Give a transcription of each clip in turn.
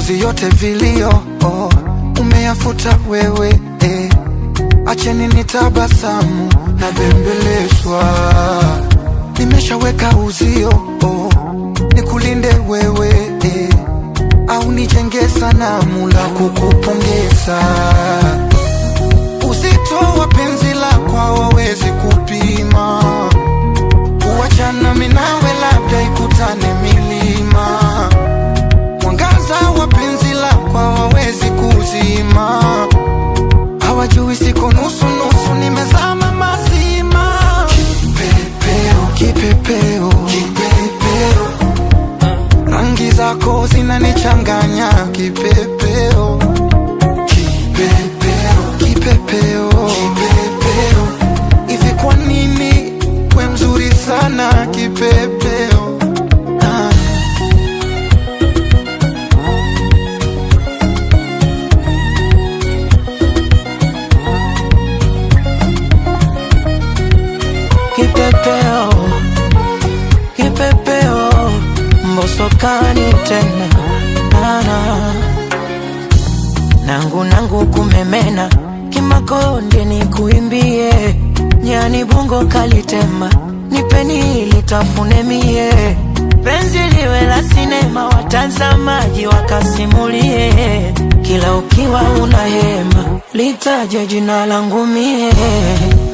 machozi yote vilio umeyafuta wewe Acheni nitabasamu na bembelezwa. Nimeshaweka uzio nikulinde wewe au nijenge sanamu la kukupongeza. Uzito wa penzi lako hawawezi kupima, kuachana mimi nawe labda ikutane milima. Mwangaza wa penzi lako hawawezi kuzima, hawajui siko nusu nusu, nimezama mazima. Kipepeo, kipepeo, kipepeo, rangi zako zinanichanganya. Kipepeo, kipepeo, kipepeo, kipepeo, hivi kwa nini we mzuri sana kipepeo? Kipepeo, kipepeo, mbosokani tena nangu kumemena, kimakonde ni kuimbie, nyani bongo kalitema, nipeni litafune mie. Penzi liwe la sinema, watazamaji wakasimulie, kila ukiwa unahema, litaje jina langu mie.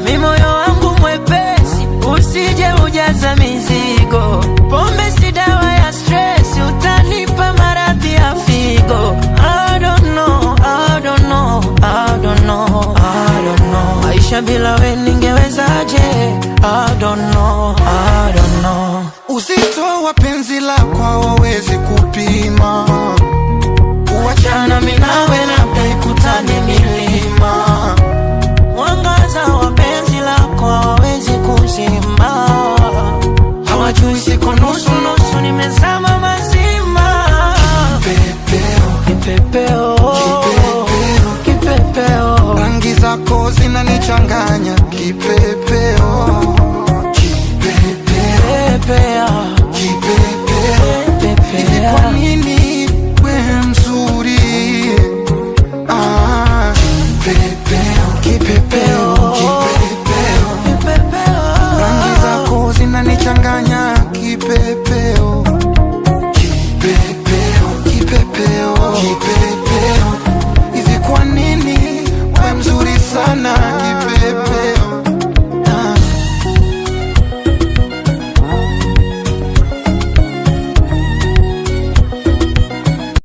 Mi moyo wangu mwepesi, usije ujaza mizigo, pombe si dawa ya stress, utanipa maradhi ya figo. I don't know, I don't know, I don't know, I don't know, maisha bila we ningewezaje? I don't know, I don't know. Uzito wa penzi lako hawawezi kupima, kuachana mimi nawe labda ikutane milima. Mwangaza wa penzi lako hawawezi kuzima, hawajui siko nusu nusu, nimezama mazima. Kipepeo, kipepeo, kipepeo, kipepeo, rangi zako zinanichanganya. Kipepeo, kipepeo, kipepeo, hivi kwa nini we mzuri? Kipepeo, kipepeo, kipepeo, kipepeo, rangi zako zinanichanganya.